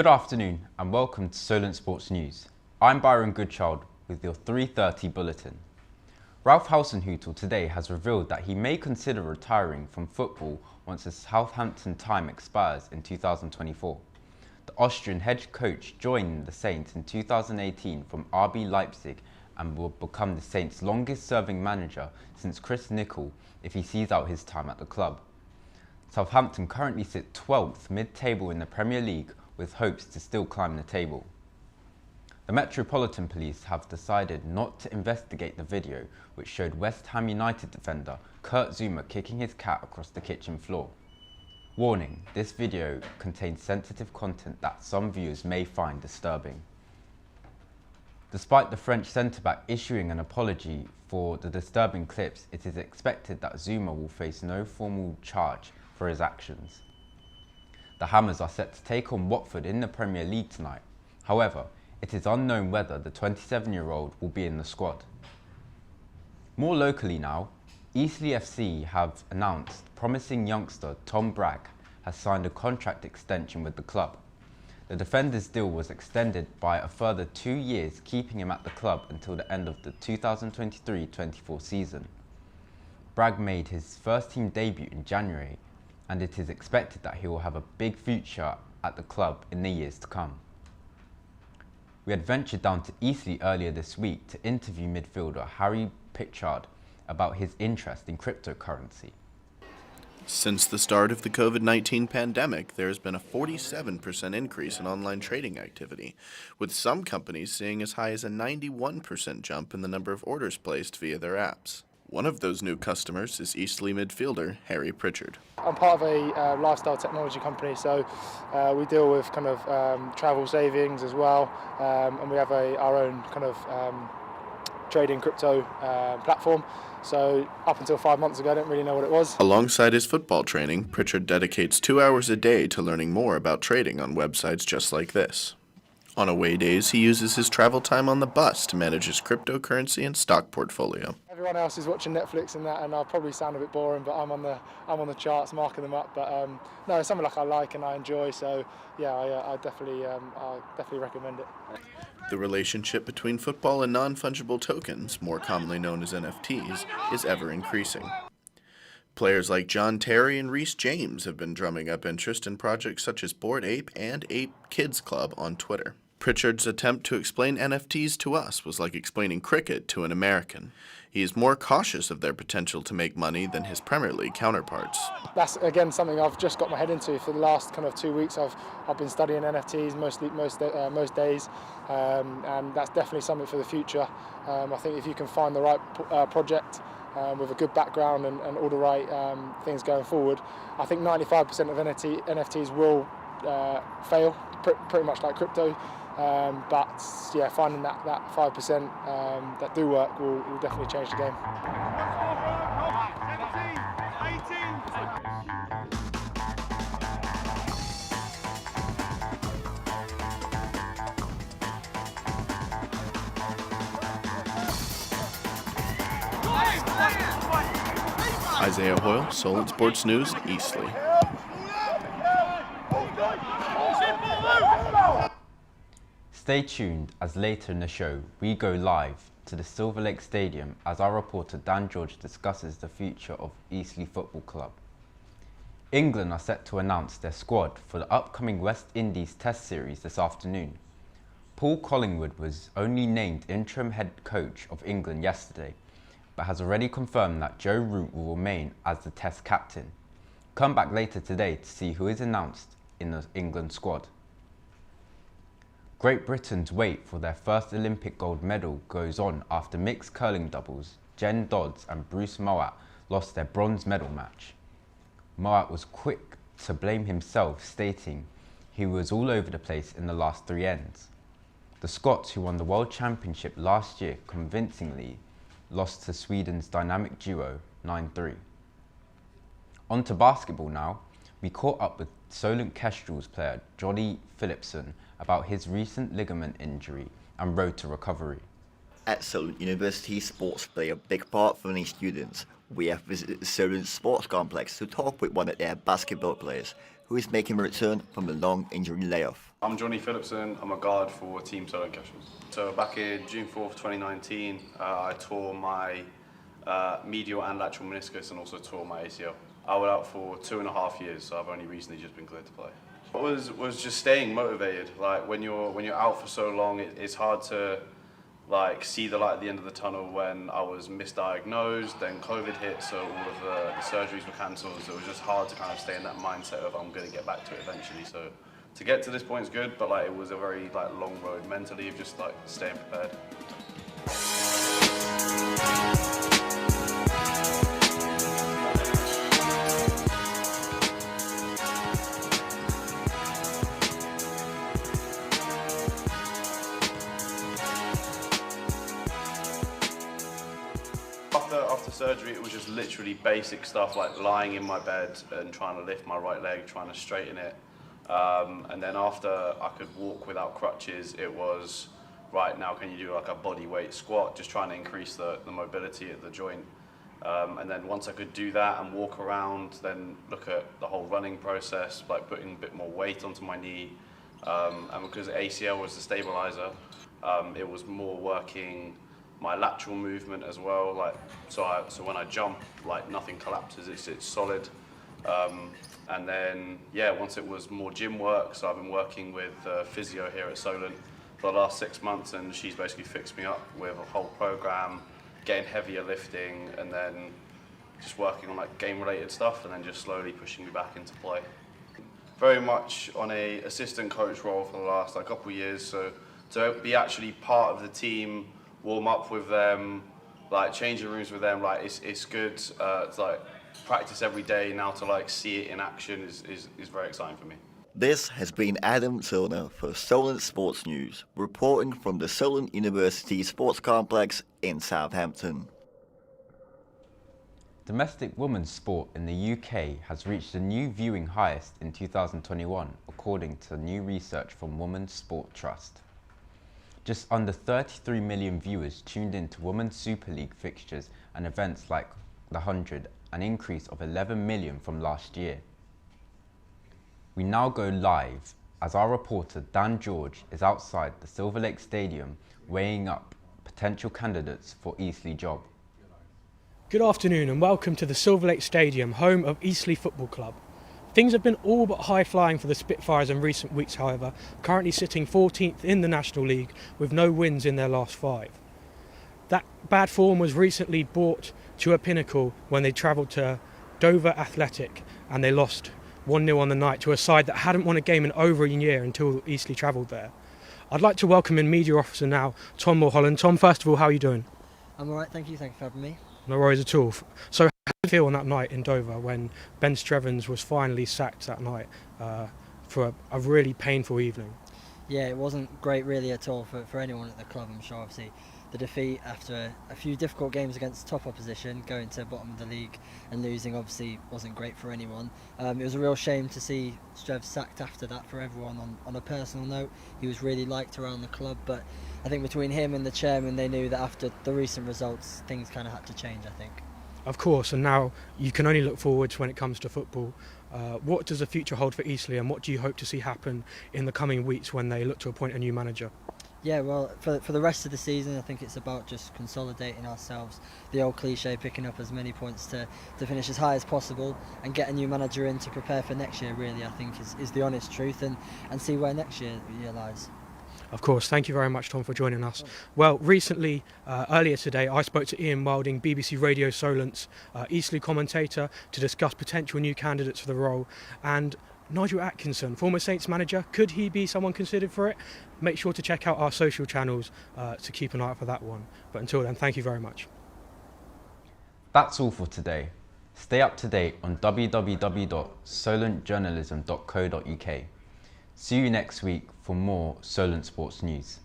Good afternoon and welcome to Solent Sports News. I'm Byron Goodchild with your 3:30 Bulletin. Ralph Hasenhüttl today has revealed that he may consider retiring from football once his Southampton time expires in 2024. The Austrian head coach joined the Saints in 2018 from RB Leipzig and will become the Saints' longest-serving manager since Chris Nicol if he sees out his time at the club. Southampton currently sit 12th mid-table in the Premier League with hopes to still climb the table. The Metropolitan Police have decided not to investigate the video which showed West Ham United defender Kurt Zouma kicking his cat across the kitchen floor. Warning, this video contains sensitive content that some viewers may find disturbing. Despite the French centre-back issuing an apology for the disturbing clips, it is expected that Zouma will face no formal charge for his actions. The Hammers are set to take on Watford in the Premier League tonight. However, it is unknown whether the 27-year-old will be in the squad. More locally now, Eastleigh FC have announced promising youngster Tom Bragg has signed a contract extension with the club. The defender's deal was extended by a further 2 years, keeping him at the club until the end of the 2023-24 season. Bragg made his first team debut in January, and it is expected that he will have a big future at the club in the years to come. We had ventured down to Eastleigh earlier this week to interview midfielder Harry Pritchard about his interest in cryptocurrency. Since the start of the COVID-19 pandemic, there has been a 47% increase in online trading activity, with some companies seeing as high as a 91% jump in the number of orders placed via their apps. One of those new customers is Eastleigh midfielder Harry Pritchard. I'm part of a lifestyle technology company, so we deal with kind of travel savings as well, and we have our own kind of trading crypto platform. So up until 5 months ago, I didn't really know what it was. Alongside his football training, Pritchard dedicates 2 hours a day to learning more about trading on websites just like this. On away days, he uses his travel time on the bus to manage his cryptocurrency and stock portfolio. Everyone else is watching Netflix and that, and I'll probably sound a bit boring, but I'm on the charts marking them up. But no, it's something like I like and I enjoy. So yeah, I definitely recommend it. The relationship between football and non-fungible tokens, more commonly known as NFTs, is ever increasing. Players like John Terry and Reece James have been drumming up interest in projects such as Bored Ape and Ape Kids Club on Twitter. Pritchard's attempt to explain NFTs to us was like explaining cricket to an American. He is more cautious of their potential to make money than his Premier League counterparts. That's again something I've just got my head into for the last kind of 2 weeks. I've been studying NFTs most days, and that's definitely something for the future. I think if you can find the right project with a good background and all the right things going forward, I think 95% of NFTs will fail, pretty much like crypto. But yeah, finding that 5% that do work will definitely change the game. Isaiah Hoyle, Solent Sports News, Eastleigh. Stay tuned as later in the show we go live to the Silver Lake Stadium as our reporter Dan George discusses the future of Eastleigh Football Club. England are set to announce their squad for the upcoming West Indies Test Series this afternoon. Paul Collingwood was only named interim head coach of England yesterday, but has already confirmed that Joe Root will remain as the Test captain. Come back later today to see who is announced in the England squad. Great Britain's wait for their first Olympic gold medal goes on after mixed curling doubles Jen Dodds and Bruce Mowat lost their bronze medal match. Mowat was quick to blame himself, stating he was all over the place in the last 3 ends. The Scots, who won the World Championship last year, convincingly lost to Sweden's dynamic duo 9-3. On to basketball now. We caught up with Solent Kestrel's player Johnny Phillipson about his recent ligament injury and road to recovery. At Solent University, sports play a big part for many students. We have visited the Solent Sports Complex to talk with one of their basketball players, who is making a return from a long injury layoff. I'm Johnny Phillipson. I'm a guard for Team Solent. So back in June 4th, 2019, I tore my medial and lateral meniscus and also tore my ACL. I was out for 2.5 years, so I've only recently just been cleared to play. It was just staying motivated. Like when you're out for so long, it's hard to like see the light at the end of the tunnel. When I was misdiagnosed, then COVID hit, so all of the surgeries were cancelled. So it was just hard to kind of stay in that mindset of I'm going to get back to it eventually. So to get to this point is good, but like it was a very like long road mentally of just like staying prepared. After surgery, it was just literally basic stuff like lying in my bed and trying to lift my right leg, trying to straighten it. And then after I could walk without crutches, it was, right, now can you do like a body weight squat, just trying to increase the mobility at the joint. And then once I could do that and walk around, then look at the whole running process, like putting a bit more weight onto my knee. And because ACL was the stabilizer, it was more working my lateral movement as well. Like so when I jump, like nothing collapses, it's solid. And then, yeah, once it was more gym work, so I've been working with physio here at Solent for the last 6 months, and she's basically fixed me up with a whole program, getting heavier lifting, and then just working on like game-related stuff, and then just slowly pushing me back into play. Very much on a assistant coach role for the last like couple of years, so to be actually part of the team, warm up with them, like changing rooms with them, like it's good. It's like practice every day now to like see it in action is very exciting for me. This has been Adam Turner for Solent Sports News, reporting from the Solent University Sports Complex in Southampton. Domestic women's sport in the UK has reached a new viewing highest in 2021, according to new research from Women's Sport Trust. Just under 33 million viewers tuned in to Women's Super League fixtures and events like the 100, an increase of 11 million from last year. We now go live as our reporter Dan George is outside the Silver Lake Stadium weighing up potential candidates for Eastleigh job. Good afternoon and welcome to the Silver Lake Stadium, home of Eastleigh Football Club. Things have been all but high-flying for the Spitfires in recent weeks, however, currently sitting 14th in the National League with no wins in their last 5. That bad form was recently brought to a pinnacle when they travelled to Dover Athletic and they lost 1-0 on the night to a side that hadn't won a game in over a year until Eastleigh travelled there. I'd like to welcome in media officer now, Tom Mulholland. Tom, first of all, how are you doing? I'm alright, thank you. Thanks for having me. No worries at all. So how did you feel on that night in Dover when Ben Strevens was finally sacked that night for a really painful evening? Yeah, it wasn't great really at all for anyone at the club, I'm sure. Obviously, the defeat after a few difficult games against top opposition, going to the bottom of the league and losing obviously wasn't great for anyone. It was a real shame to see Strev sacked after that for everyone. On a personal note, he was really liked around the club, but I think between him and the chairman, they knew that after the recent results, things kind of had to change, I think. Of course, and now you can only look forwards when it comes to football. What does the future hold for Eastleigh, and what do you hope to see happen in the coming weeks when they look to appoint a new manager? Yeah, well, for the rest of the season, I think it's about just consolidating ourselves. The old cliche, picking up as many points to finish as high as possible and get a new manager in to prepare for next year, really, I think is the honest truth, and see where next year lies. Of course, thank you very much, Tom, for joining us. Well, recently, earlier today, I spoke to Ian Wilding, BBC Radio Solent's Eastleigh commentator, to discuss potential new candidates for the role. And Nigel Atkinson, former Saints manager, could he be someone considered for it? Make sure to check out our social channels to keep an eye out for that one. But until then, thank you very much. That's all for today. Stay up to date on www.solentjournalism.co.uk. See you next week for more Solent Sports News.